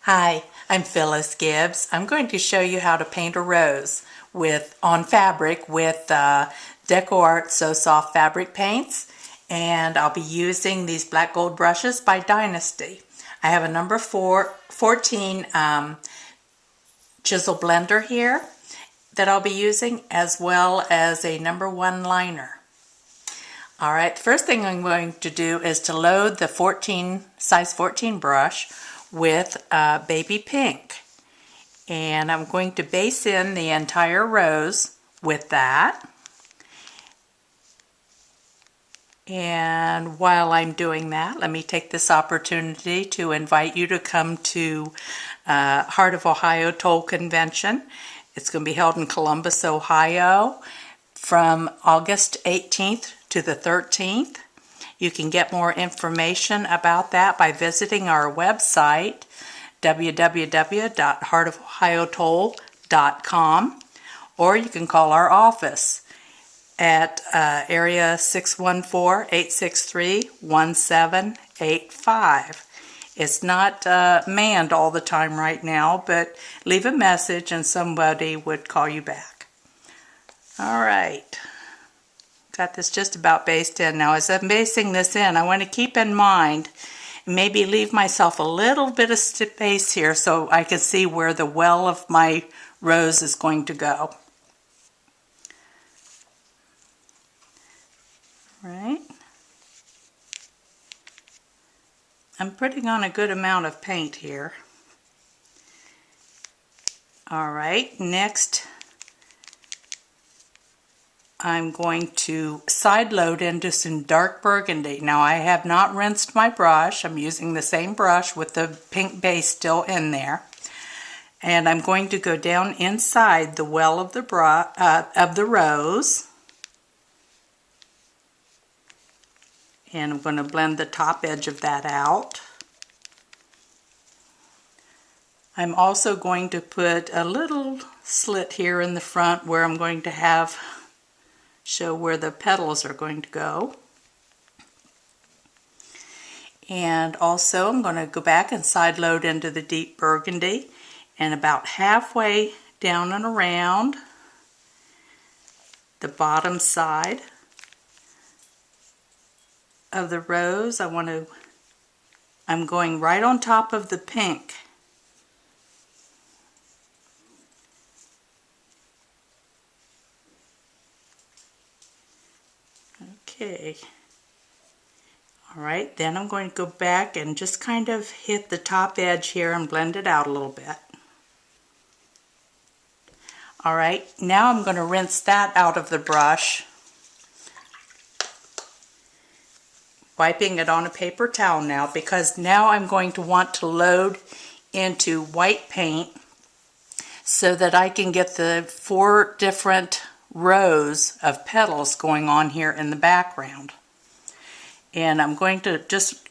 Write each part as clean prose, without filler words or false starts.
Hi, I'm Phyllis Gibbs. I'm going to show you how to paint a rose on fabric with DecoArt So Soft fabric paints, and I'll be using these black gold brushes by Dynasty. I have a number 14 chisel blender here that I'll be using, as well as a number 1 liner. Alright, the first thing I'm going to do is to load the size 14 brush with baby pink. And I'm going to base in the entire rose with that. And while I'm doing that, let me take this opportunity to invite you to come to Heart of Ohio Toll Convention. It's going to be held in Columbus, Ohio from August 18th to the 13th. You can get more information about that by visiting our website, www.heartofohiotoll.com, or you can call our office at area 614-863-1785. It's not manned all the time right now, but leave a message and somebody would call you back. All right. Got this just about based in. Now as I'm basing this in, I want to keep in mind, maybe leave myself a little bit of space here so I can see where the well of my rose is going to go. Right. I'm putting on a good amount of paint here. All right, next I'm going to side load into some dark burgundy. Now I have not rinsed my brush. I'm using the same brush with the pink base still in there. And I'm going to go down inside the well of the rose. And I'm going to blend the top edge of that out. I'm also going to put a little slit here in the front where I'm going to show where the petals are going to go. And also I'm going to go back and side load into the deep burgundy, and about halfway down and around the bottom side of the rose, I'm going right on top of the pink. Okay. Alright, then I'm going to go back and just kind of hit the top edge here and blend it out a little bit. Alright, now I'm going to rinse that out of the brush, wiping it on a paper towel now, because now I'm going to want to load into white paint so that I can get the 4 different rows of petals going on here in the background. And I'm going to just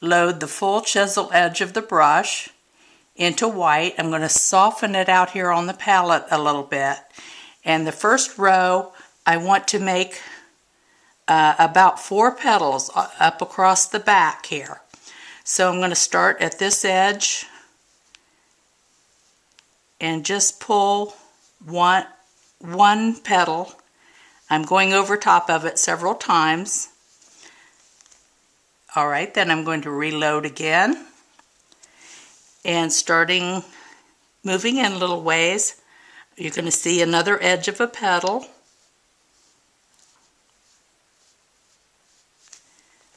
load the full chisel edge of the brush into white. I'm going to soften it out here on the palette a little bit. And the first row, I want to make about 4 petals up across the back here. So I'm going to start at this edge and just pull one petal. I'm going over top of it several times. Alright, then I'm going to reload again, and moving in little ways, you're going to see another edge of a petal.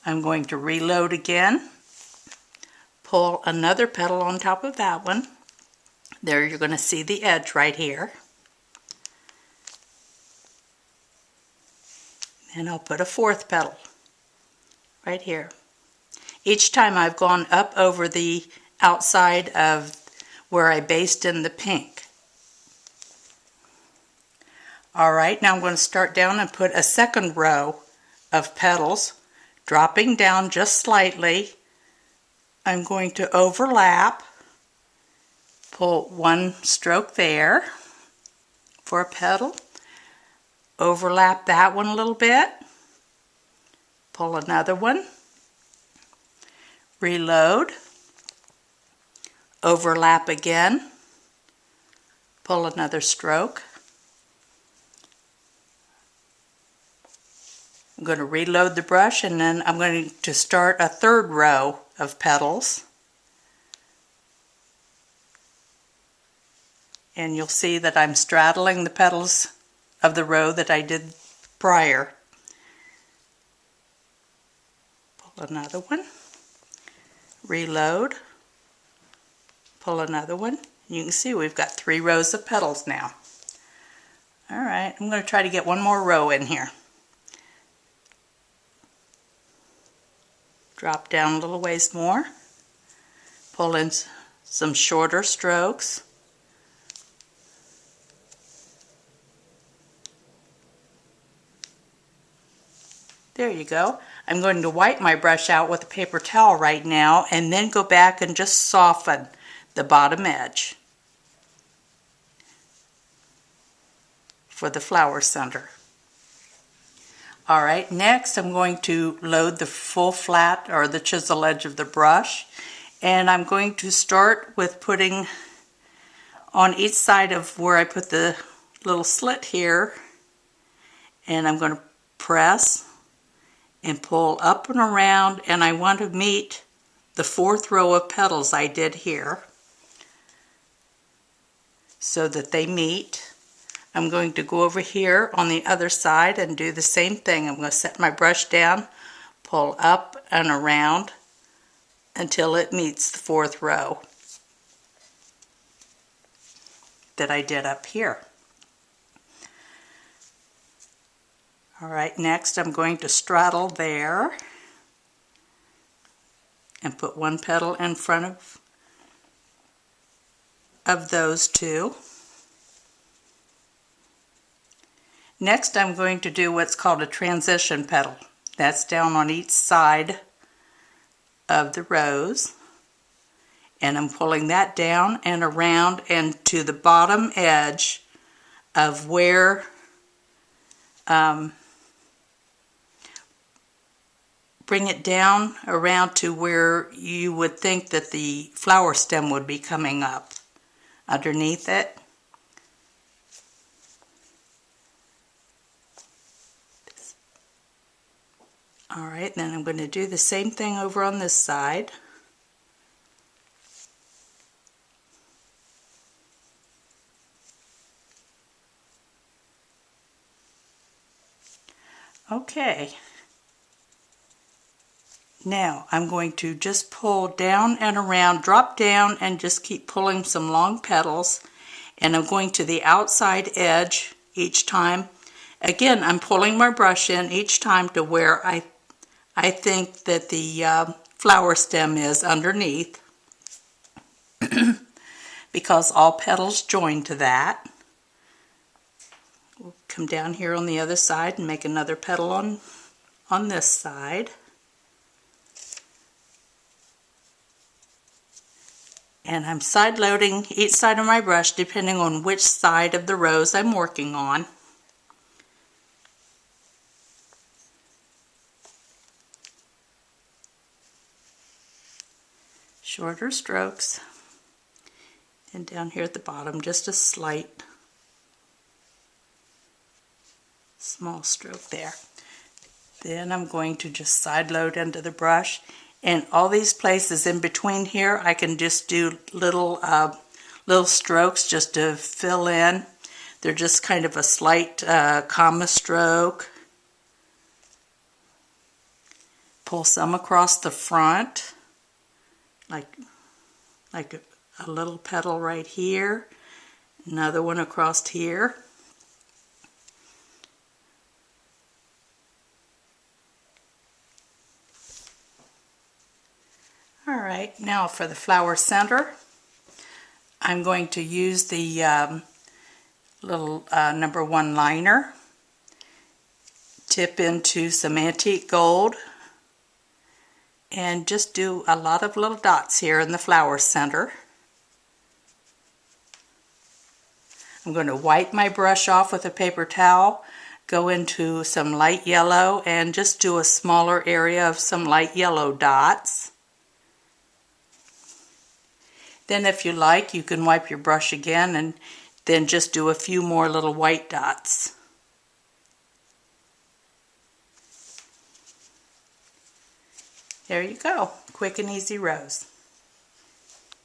I'm going to reload again, pull another petal on top of that one. There you're going to see the edge right here. And I'll put a 4th petal right here. Each time I've gone up over the outside of where I based in the pink. Alright, now I'm going to start down and put a second row of petals, dropping down just slightly. I'm going to overlap, pull 1 stroke there for a petal, overlap that one a little bit, pull another one, reload, overlap again, pull another stroke. I'm going to reload the brush, and then I'm going to start a third row of petals. And you'll see that I'm straddling the petals of the row that I did prior. Pull another one, reload, pull another one. You can see we've got 3 rows of petals now. Alright, I'm going to try to get one more row in here. Drop down a little ways more, pull in some shorter strokes. There you go. I'm going to wipe my brush out with a paper towel right now and then go back and just soften the bottom edge for the flower center. Alright, next I'm going to load the full flat or the chisel edge of the brush, and I'm going to start with putting on each side of where I put the little slit here, and I'm going to press and pull up and around, and I want to meet the 4th row of petals I did here so that they meet. I'm going to go over here on the other side and do the same thing. I'm going to set my brush down, pull up and around until it meets the 4th row that I did up here. Alright, next I'm going to straddle there and put one petal in front of those 2. Next I'm going to do what's called a transition petal. That's down on each side of the rows, and I'm pulling that down and around and to the bottom edge of where bring it down around to where you would think that the flower stem would be coming up underneath it. Alright, then I'm going to do the same thing over on this side. Okay. Now I'm going to just pull down and around, drop down, and just keep pulling some long petals, and I'm going to the outside edge each time. Again, I'm pulling my brush in each time to where I think that the flower stem is underneath because all petals join to that. We'll come down here on the other side and make another petal on this side. And I'm side loading each side of my brush depending on which side of the rose I'm working on. Shorter strokes, and down here at the bottom just a slight small stroke there. Then I'm going to just side load into the brush, and all these places in between here I can just do little strokes just to fill in. They're just kind of a slight comma stroke. Pull some across the front, like a little petal right here, another one across here. Alright, now for the flower center, I'm going to use the little number 1 liner, tip into some antique gold, and just do a lot of little dots here in the flower center. I'm going to wipe my brush off with a paper towel, go into some light yellow, and just do a smaller area of some light yellow dots. Then if you like, you can wipe your brush again and then just do a few more little white dots. There you go. Quick and easy rose.